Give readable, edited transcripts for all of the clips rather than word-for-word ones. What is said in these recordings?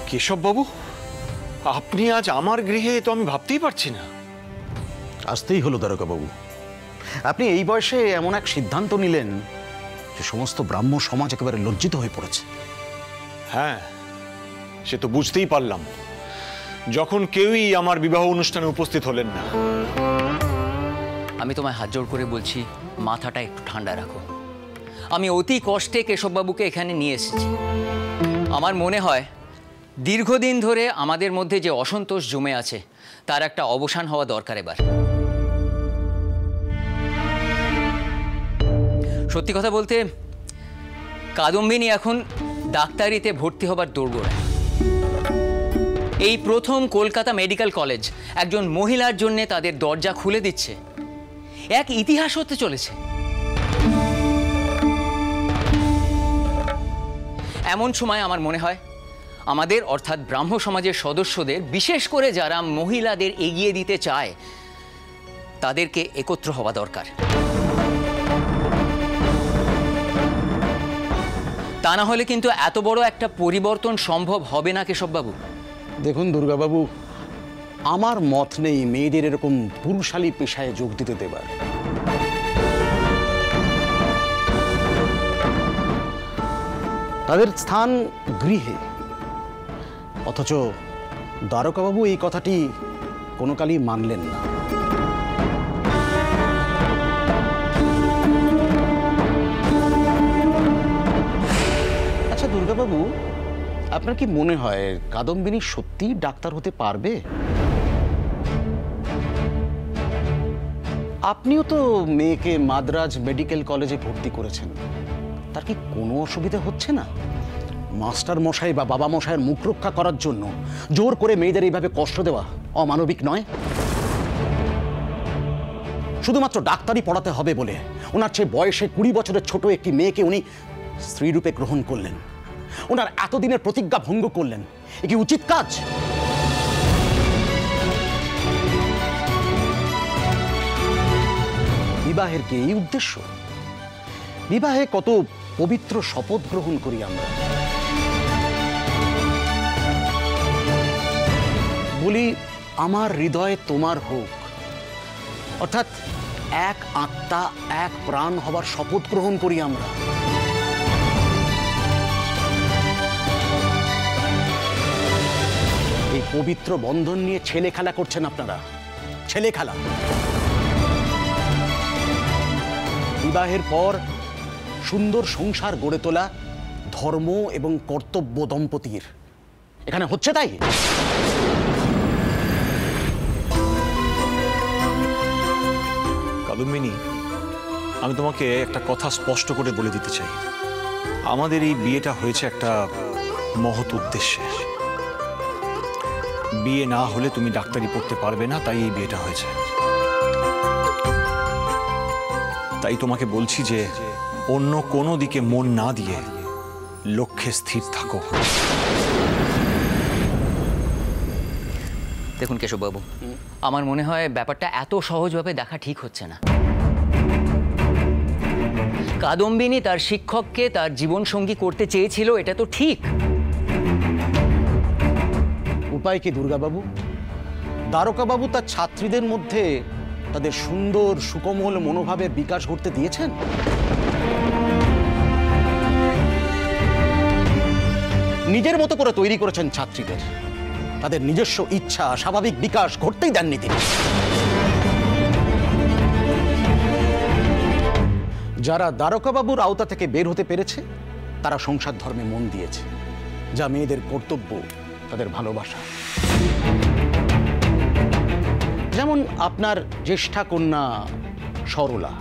কেশব বাবু, আপনি আজ আমার গৃহে, তো আমি ভাবতেই পারছি না। আসতেই হলো দারোগা বাবু। আপনি এই বয়সে এমন এক সিদ্ধান্ত নিলেন যে সমস্ত ব্রাহ্ম সমাজ একেবারে লজ্জিত হয়ে পড়েছে। হ্যাঁ, সে তো বুঝতেই পারলাম যখন কেউই আমার বিবাহ অনুষ্ঠানে উপস্থিত হলেন না। আমি তোমায় হাত জোড় করে বলছি, মাথাটা একটু ঠান্ডা রাখো। আমি অতি কষ্টে কেশববাবুকে এখানে নিয়ে এসেছি। আমার মনে হয় দীর্ঘদিন ধরে আমাদের মধ্যে যে অসন্তোষ জমে আছে তার একটা অবসান হওয়া দরকার এবার। সত্যি কথা বলতে, কাদম্বিনী এখন ডাক্তারিতে ভর্তি হবার দোরগোড়ায়। এই প্রথম কলকাতা মেডিকেল কলেজ একজন মহিলার জন্য তাদের দরজা খুলে দিচ্ছে। এক ইতিহাস হতে চলেছে। এমন সময় আমার মনে হয় আমাদের অর্থাৎ ব্রাহ্ম সমাজের সদস্যদের, বিশেষ করে যারা মহিলাদের এগিয়ে দিতে চায়, তাদেরকে একত্র হওয়া দরকার। তা না হলে কিন্তু এত বড় একটা পরিবর্তন সম্ভব হবে না কেশববাবু। দেখুন দুর্গাবাবু, আমার মত নেই মেয়েদের এরকম পুরুষালী পেশায় যোগ দিতে দেবার। তাদের স্থান গৃহে। অথচ দ্বারকাবাবু এই কথাটি কোনো কালই মানলেন না। আচ্ছা দুর্গাবাবু, আপনার কি মনে হয় কাদম্বিনী সত্যিই ডাক্তার হতে পারবে? আপনিও তো মেয়েকে মাদ্রাজ মেডিকেল কলেজে ভর্তি করেছেন, তার কি কোনো অসুবিধা হচ্ছে না? মাস্টার মশাই বা বাবা মশাইয়ের মুখ রক্ষা করার জন্য জোর করে মেয়েদের এইভাবে কষ্ট দেওয়া অমানবিক নয়? শুধুমাত্র ডাক্তারি পড়াতে হবে বলে ওনার চেয়ে বয়সে 20 বছরের ছোট একটি মেয়েকে উনি স্ত্রীরূপে গ্রহণ করলেন, ওনার এতদিনের প্রতিজ্ঞা ভঙ্গ করলেন। এ কি উচিত কাজ? বিবাহের কি এই উদ্দেশ্য? বিবাহে কত পবিত্র শপথ গ্রহণ করি আমরা। বলি, আমার হৃদয় তোমার হোক, অর্থাৎ এক আত্মা এক প্রাণ হবার শপথ গ্রহণ করি আমরা। এই পবিত্র বন্ধন নিয়ে ছেলে খেলা করছেন আপনারা, ছেলে খেলা। বিবাহের পর সুন্দর সংসার গড়ে তোলা ধর্ম এবং কর্তব্য দম্পতির এখানে হচ্ছে তাই? কাদম্বিনী, আমি তোমাকে একটা কথা স্পষ্ট করে বলে দিতে চাই। আমাদের এই বিয়েটা হয়েছে একটা মহৎ উদ্দেশ্যে। বিয়ে না হলে তুমি ডাক্তারি পড়তে পারবে না, তাই এই বিয়েটা হয়েছে। তাই তোমাকে বলছি যে অন্য কোনো দিকে মন না দিয়ে লক্ষ্যে স্থির থাকো। দেখুন কেশববাবু, আমার মনে হয় ব্যাপারটা এত সহজভাবে দেখা ঠিক হচ্ছে না। কাদম্বিনী তার শিক্ষককে তার জীবনসঙ্গী করতে চেয়েছিল, এটা তো ঠিক। উপায় কি দুর্গাবাবু? দ্বারকাবাবু তার ছাত্রীদের মধ্যে তাদের সুন্দর সুকোমল মনোভাবের বিকাশ ঘটতে দিয়েছেন? নিজের মতো করে তৈরি করেছেন ছাত্রীদের, তাদের নিজস্ব ইচ্ছা স্বাভাবিক বিকাশ ঘটতেই দেননি তিনি। যারা দ্বারকাবাবুর আওতা থেকে বের হতে পেরেছে তারা সংসার ধর্মে মন দিয়েছে, যা মেয়েদের কর্তব্য, তাদের ভালোবাসা। যেমন আপনার জ্যেষ্ঠা কন্যা সরলা।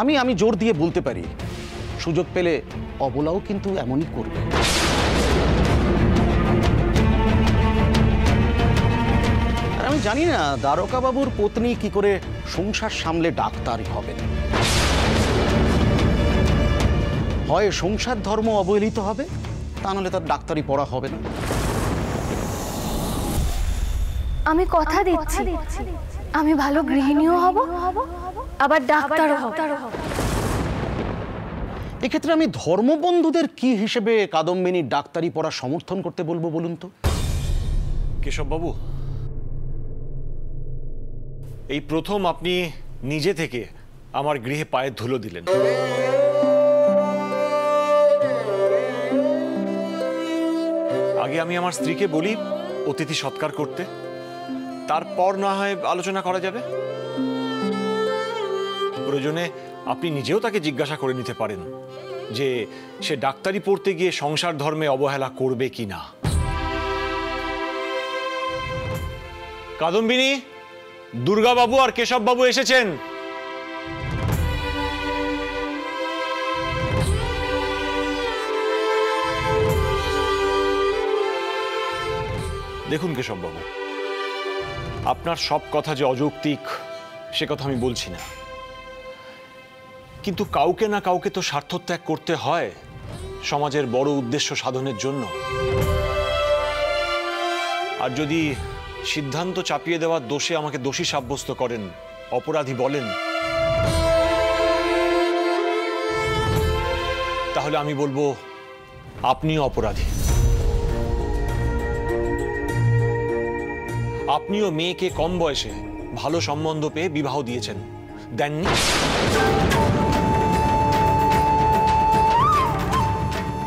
আমি জোর দিয়ে বলতে পারি, সুযোগ পেলে অবলাও কিন্তু এমনই করবে। আর আমি জানি না দ্বারকাবাবুর পত্নী কি করে সংসার সামলে ডাক্তারই হবেন। হয় সংসার ধর্ম অবহেলিত হবে, তা নাহলে তার ডাক্তারি পড়া হবে না। আমি কথা দিচ্ছি, আমি ভালো গৃহিণীও হব, আবার ডাক্তারও হব। এক্ষেত্রে আমি ধর্মবন্ধুদের কি হিসেবে কাদম্বিনীর ডাক্তারি পড়া সমর্থন করতে বলবো বলুন তো? কেশববাবু, এই প্রথম আপনি নিজে থেকে আমার গৃহে পায়ের ধুলো দিলেন। আগে আমি আমার স্ত্রীকে বলি অতিথি সৎকার করতে, তারপর না হয় আলোচনা করা যাবে। প্রয়োজনে আপনি নিজেও তাকে জিজ্ঞাসা করে নিতে পারেন যে সে ডাক্তারি পড়তে গিয়ে সংসার ধর্মে অবহেলা করবে কিনা। কাদম্বিনী, দুর্গাবাবু আর কেশববাবু এসেছেন। দেখুন কেশববাবু, আপনার সব কথা যে অযৌক্তিক সে কথা আমি বলছি না, কিন্তু কাউকে না কাউকে তো স্বার্থত্যাগ করতে হয় সমাজের বড় উদ্দেশ্য সাধনের জন্য। আর যদি সিদ্ধান্ত চাপিয়ে দেওয়ার দোষে আমাকে দোষী সাব্যস্ত করেন, অপরাধী বলেন, তাহলে আমি বলবো আপনিও অপরাধী। আপনিও মেয়েকে কম বয়সে ভালো সম্বন্ধ পেয়ে বিবাহ দিয়েছেন, দেননি?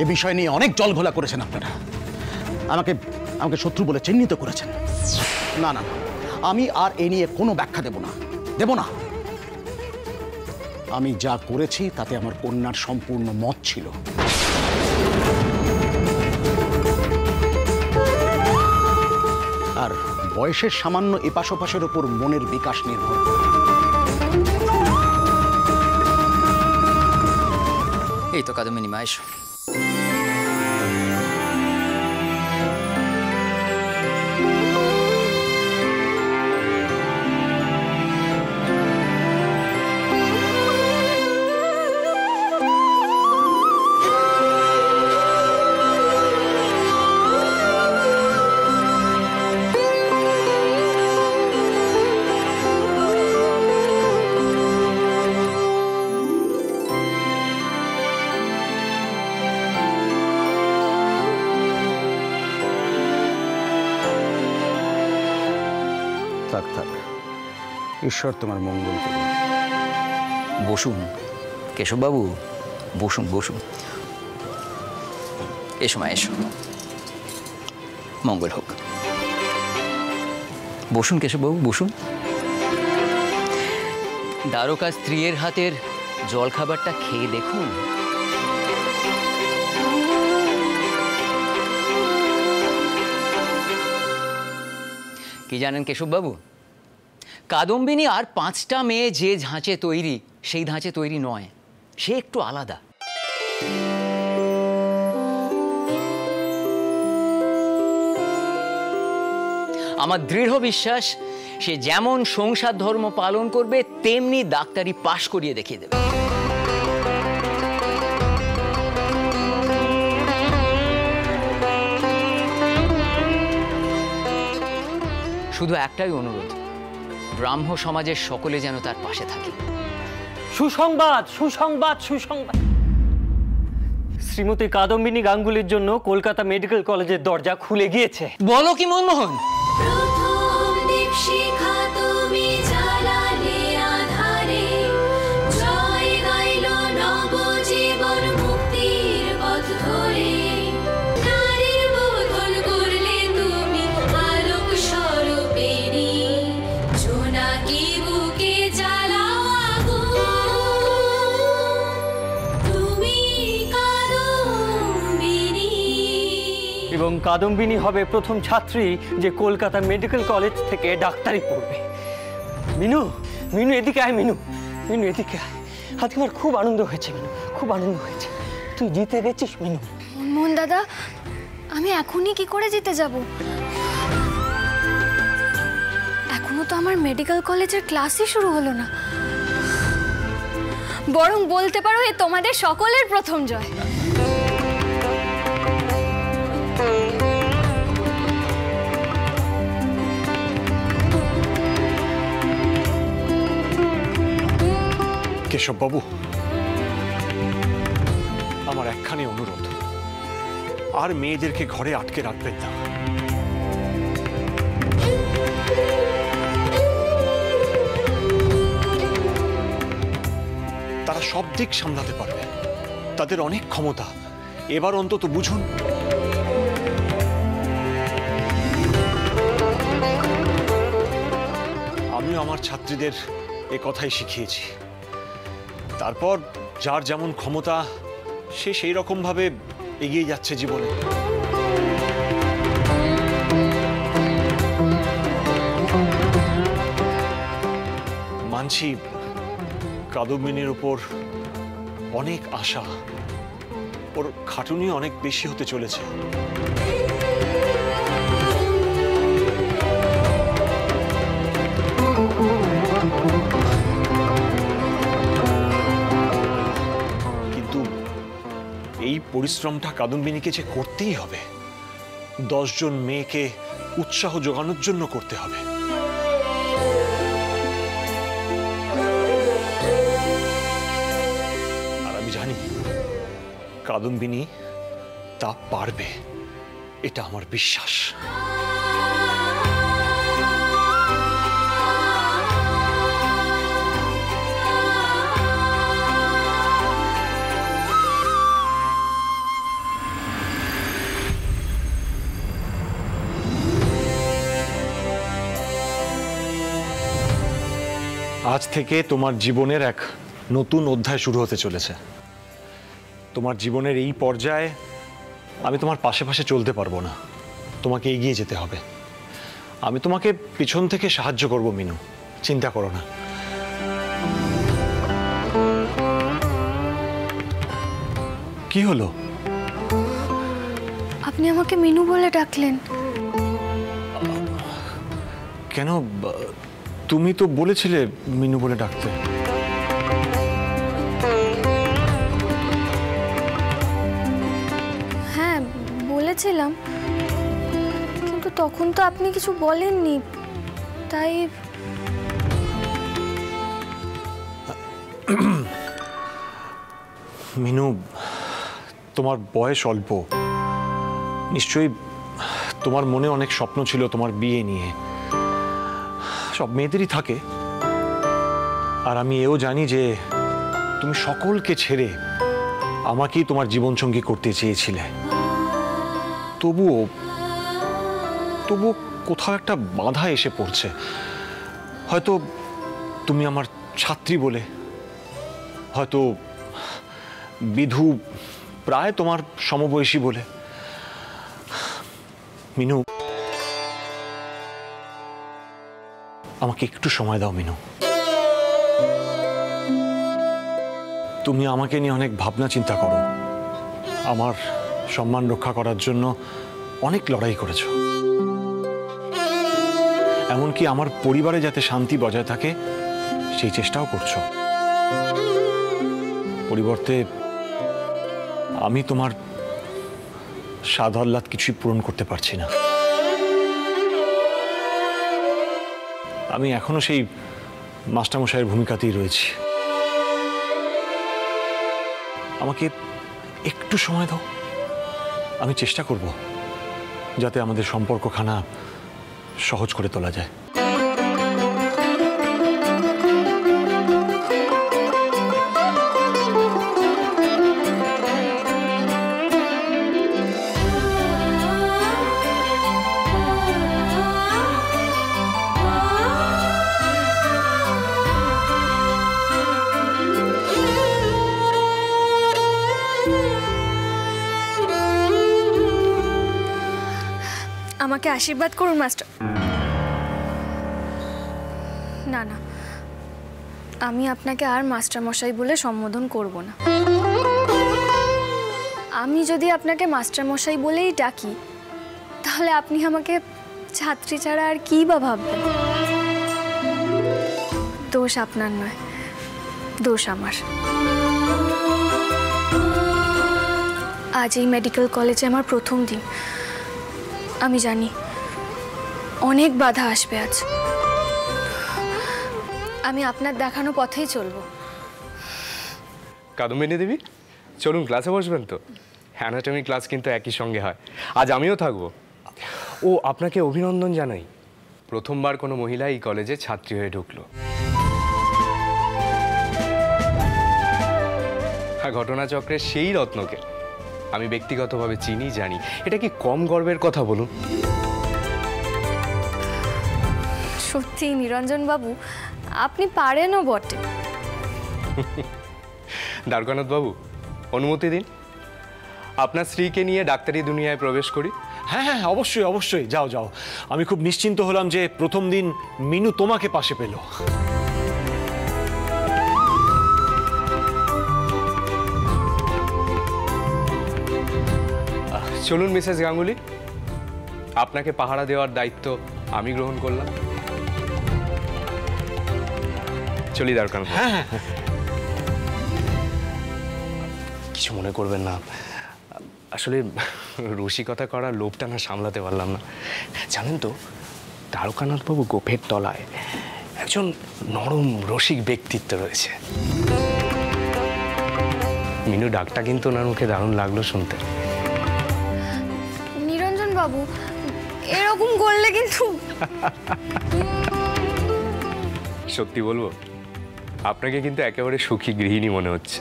এ বিষয় নিয়ে অনেক জলঘোলা করেছেন আপনারা, আমাকে আমাকে শত্রু বলে চিহ্নিত করেছেন। না না, আমি আর এ নিয়ে কোনো ব্যাখ্যা দেব না। আমি যা করেছি তাতে আমার কন্যার সম্পূর্ণ মত ছিল। আর বয়সের সামান্য এপাশ ওপাশের ওপর মনের বিকাশ নির্ভর করে। এই তো কাদম্বিনী মা, এসো। থাক, ঈশ্বর তোমার মঙ্গল করুন। বসুন কেশববাবু, বসুন। এসো মা, এসো। মঙ্গল হোক। বসুন কেশববাবু, বসুন। দ্বারকা স্ত্রীর হাতের জলখাবারটা খেয়ে দেখুন। কি জানেন কেশববাবু, কাদম্বিনী আর 5টা মেয়ে যে ধাঁচে তৈরি সেই ধাঁচে তৈরি নয়, সে একটু আলাদা। আমার দৃঢ় বিশ্বাস সে যেমন সংসার ধর্ম পালন করবে তেমনি ডাক্তারি পাশ করিয়ে দেখিয়ে দেবে। শুধু একটাই অনুরোধ, ব্রাহ্ম সমাজের সকলে যেন তার পাশে থাকে। সুসংবাদ, সুসংবাদ, সুসংবাদ। শ্রীমতী কাদম্বিনী গাঙ্গুলির জন্য কলকাতা মেডিকেল কলেজের দরজা খুলে গিয়েছে। বলো কি মনমোহন? এবং কাদম্বিনী হবে প্রথম ছাত্রী যে কলকাতা মেডিকেল কলেজ থেকে ডাক্তারি পড়বে। মিনু, এদিকে আয়। মিনু, এদিকে আয়। আজকে আমার খুব আনন্দ হয়েছে মিনু, খুব আনন্দ হয়েছে। তুই জিতে গেছিস মিনু। মোহন দাদা, আমি এখনই কি করে জিতে যাব? এখনো তো আমার মেডিকেল কলেজের ক্লাসই শুরু হলো না। বরং বলতে পারো এ তোমাদের সকলের প্রথম জয়। কেশববাবু, আমার একখানি অনুরোধ, আর মেয়েদেরকে ঘরে আটকে রাখবেন না। তারা সব দিক সামলাতে পারবে, তাদের অনেক ক্ষমতা। এবার অন্তত বুঝুন। আমিও আমার ছাত্রীদের এ কথাই শিখিয়েছি। তারপর যার যেমন ক্ষমতা সে সেই রকম ভাবে এগিয়ে যাচ্ছে জীবনে। মানছি কাদম্বিনীর উপর অনেক আশা, ওর খাটুনি অনেক বেশি হতে চলেছে। কিন্তু এই পরিশ্রমটা কাদম্বিনীকে যে করতেই হবে, 10 জন মেয়েকে উৎসাহ যোগানোর জন্য করতে হবে। আর আমি জানি কাদম্বিনী তা পারবে, এটা আমার বিশ্বাস। আজ থেকে তোমার জীবনের এক নতুন অধ্যায় শুরু হতে চলেছে। তোমার জীবনের এই পর্যায়ে আমি তোমার পাশে পাশে চলতে পারবো না, তোমাকে এগিয়ে যেতে হবে। আমি তোমাকে পিছন থেকে সাহায্য করব মিনু, চিন্তা করো না। কি হলো? আপনি আমাকে মিনু বলে ডাকলেন কেন? তুমি তো বলেছিলে মিনু বলে ডাকতে। হ্যাঁ বলেছিলাম, কিন্তু তখন তো আপনি কিছু বলেননি, তাই মিনু, তোমার বয়স অল্প, নিশ্চয়ই তোমার মনে অনেক স্বপ্ন ছিল তোমার বিয়ে নিয়ে। সব মেয়েদেরই থাকে। আর আমি এও জানি যে তুমি সকলকে ছেড়ে আমাকেই তোমার জীবনসঙ্গী করতে চেয়েছিলে। তবুও কোথাও একটা বাধা এসে পড়ছে। হয়তো তুমি আমার ছাত্রী বলে, হয়তো বিধু প্রায় তোমার সমবয়সী বলে। মিনু, আমাকে একটু সময় দাও মিনু। তুমি আমাকে নিয়ে অনেক ভাবনা চিন্তা করো, আমার সম্মান রক্ষা করার জন্য অনেক লড়াই করেছো। এমনকি আমার পরিবারে যাতে শান্তি বজায় থাকে সেই চেষ্টাও করছো। পরিবর্তে আমি তোমার স্বাদ আহ্লাদ কিছুই পূরণ করতে পারছি না। আমি এখনো সেই মাস্টারমশাইয়ের ভূমিকাতেই রয়েছি। আমাকে একটু সময় দাও, আমি চেষ্টা করব যাতে আমাদের সম্পর্কখানা সহজ করে তোলা যায়। আমাকে আশীর্বাদ করুন মাস্টার। না না, আমি আপনাকে আর মাস্টার মশাই বলে সম্বোধন করব না। আমি যদি আপনাকে মাস্টার মশাই বলেই ডাকি, তাহলে আপনি আমাকে ছাত্রী ছাড়া আর কি বা ভাববেন? দোষ আপনার নয়, দোষ আমার। আজ এই মেডিকেল কলেজে আমার প্রথম দিন। আমি জানি অনেক বাধা আসবে আজ। আমি আপনার দেখানো পথেই চলব। কাদম্বিনী দেবী, চলুন ক্লাসে বসবেন তো? অ্যানাটমি ক্লাস কিন্তু একই সঙ্গে হয়, আজ আমিও থাকবো। ও, আপনাকে অভিনন্দন জানাই, প্রথমবার কোনো মহিলা এই কলেজে ছাত্রী হয়ে ঢুকলো। ঘটনাচক্রের সেই রত্নকে আমি ব্যক্তিগতভাবে চিনি, জানি। এটা কি কম গর্বের কথা বলুন? সত্যি নিরঞ্জন বাবু, আপনি পারেনও বটে। দ্বারকানাথ বাবু, অনুমতি দিন, আপনার স্ত্রীকে নিয়ে ডাক্তারি দুনিয়ায় প্রবেশ করি। হ্যাঁ হ্যাঁ, অবশ্যই অবশ্যই, যাও যাও। আমি খুব নিশ্চিন্ত হলাম যে প্রথম দিন মিনু তোমাকে পাশে পেল। চলুন মিসেস গাঙ্গুলি, আপনাকে পাহারা দেওয়ার দায়িত্ব আমি গ্রহণ করলাম। চলি দ্বারকানাথ। হ্যাঁ হ্যাঁ, কিছু মনে করবেন না, আসলে রসিকতা করার লোভটা না সামলাতে পারলাম না। জানেন তো, দ্বারকানাথবাবু গোফের তলায় একজন নরম রসিক ব্যক্তিত্ব রয়েছে। মিনু ডাকটা কিন্তু ওনার মুখে দারুণ লাগলো শুনতে। নিরঞ্জন বাবু, এরকম করলে কিন্তু সত্যি বলবো, আপনাকে কিন্তু একেবারে সুখী গৃহিণী মনে হচ্ছে।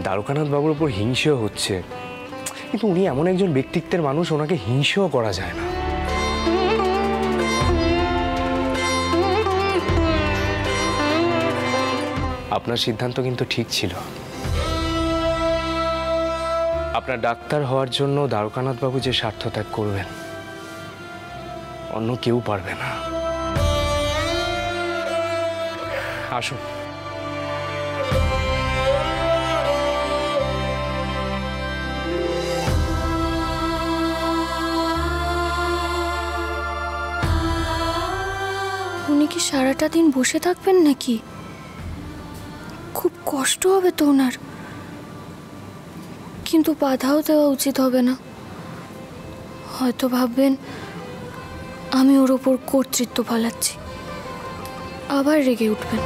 দ্বারকানাথ বাবুর উপর হিংসেও হচ্ছে, কিন্তু উনি এমন একজন ব্যক্তিত্বের মানুষ, ওনাকে হিংসেও করা যায় না। আপনার সিদ্ধান্ত কিন্তু ঠিক ছিল। আপনার ডাক্তার হওয়ার জন্য দ্বারকানাথ বাবু যে স্বার্থত্যাগ করবেন, অন্য কেউ পারবে না। আসুন। উনি কি সারাটা দিন বসে থাকবেন নাকি? খুব কষ্ট হবে তো ওনার, কিন্তু বাধাও দেওয়া উচিত হবে না। হয়তো ভাববেন আমি ওর ওপর কর্তৃত্ব ফালাচ্ছি, আবার রেগে উঠবেন।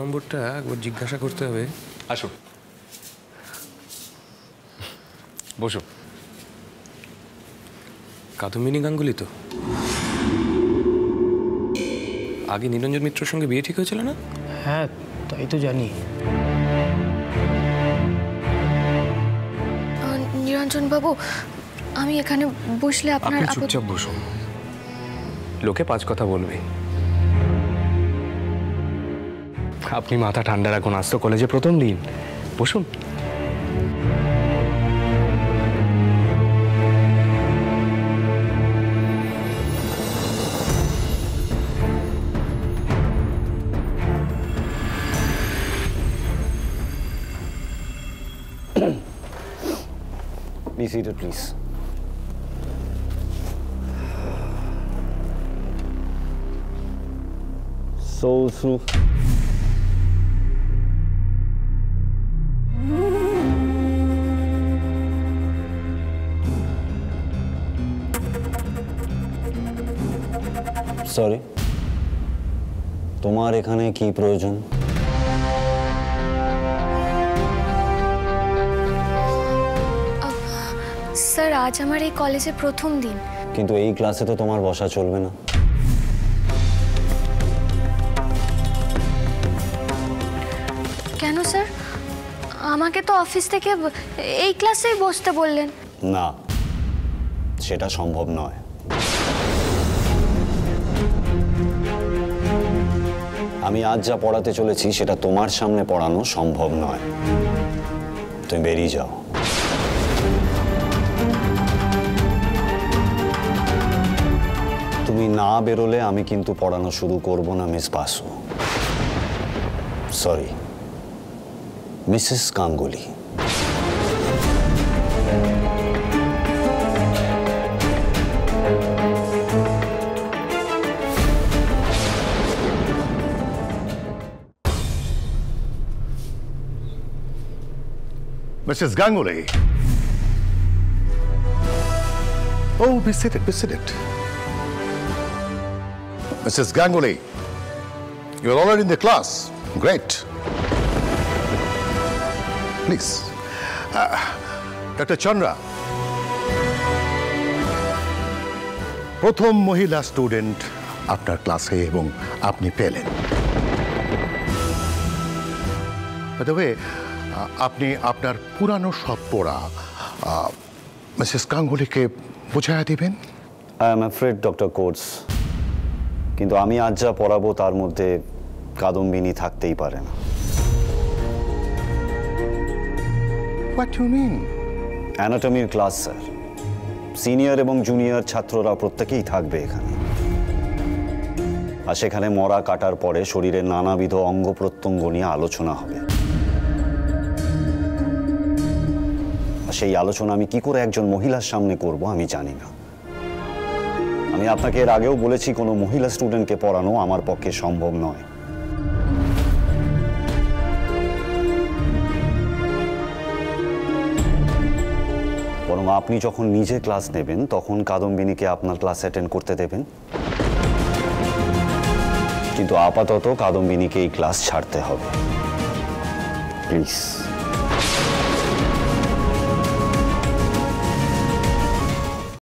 নম্বরটা একবার জিজ্ঞাসা করতে হবে। আসুন, বসুন। কাদম্বিনী গাঙ্গুলি তো? আগে নিরঞ্জন মিত্রর সঙ্গে বিয়ে ঠিক হয়েছিল না? হ্যাঁ, তাই তো জানি। নিরঞ্জন বাবু, আমি এখানে বসলে আপনার আপনি চুপচাপ বসুন, লোকে পাঁচ কথা বলবে। আপনি মাথা ঠান্ডা রাখুন, আজ তো কলেজে প্রথম দিন। বসুন। Be seated, please. So, sorry, তোমার এখানে কি প্রয়োজন? স্যার, আজ আমার এই কলেজে প্রথম দিন। কিন্তু এই ক্লাসে তো তোমার বসা চলবে না। কেন স্যার? আমাকে তো অফিস থেকে এই ক্লাসেই বসতে বললেন। না, সেটা সম্ভব নয়। আমি আজ যা পড়াতে চলেছি সেটা তোমার সামনে পড়ানো সম্ভব নয়। তুমি বেরিয়ে যাও। তুমি না বেরোলে আমি কিন্তু পড়ানো শুরু করব না, miss Basu. Sorry, Mrs Ganguly. Mrs. Ganguly. Oh, be seated, be seated. Mrs. Ganguly, you're already in the class. Great. Please. Dr. Chandra. প্রথম মহিলা স্টুডেন্ট আপনার ক্লাসে এবং আপনি পেলেন। তবে আপনি আপনার পুরানো সব পড়া মিসেস গাঙ্গুলিকে বোঝায়া দিবেন? I am afraid doctor courts, কিন্তু আমি আজ যা পড়াবো তার মধ্যে কাদম্বিনী থাকতেই পারে না। What you mean? অ্যানাটমির ক্লাস স্যার, সিনিয়র এবং জুনিয়র ছাত্ররা প্রত্যেকেই থাকবে এখানে। আর সেখানে মরা কাটার পরে শরীরের নানাবিধ অঙ্গ প্রত্যঙ্গ নিয়ে আলোচনা হবে। আর সেই আলোচনা আমি কি করে একজন মহিলার সামনে করব আমি জানি না। আমি আপনাকে এর আগেও বলেছি, কোনো মহিলা স্টুডেন্টকে পড়ানো আমার পক্ষে সম্ভব নয়। বরং আপনি যখন নিজে ক্লাস নেবেন তখন কাদম্বিনীকে আপনার ক্লাস অ্যাটেন্ড করতে দেবেন। কিন্তু আপাতত কাদম্বিনীকে এই ক্লাস ছাড়তে হবে, প্লিজ।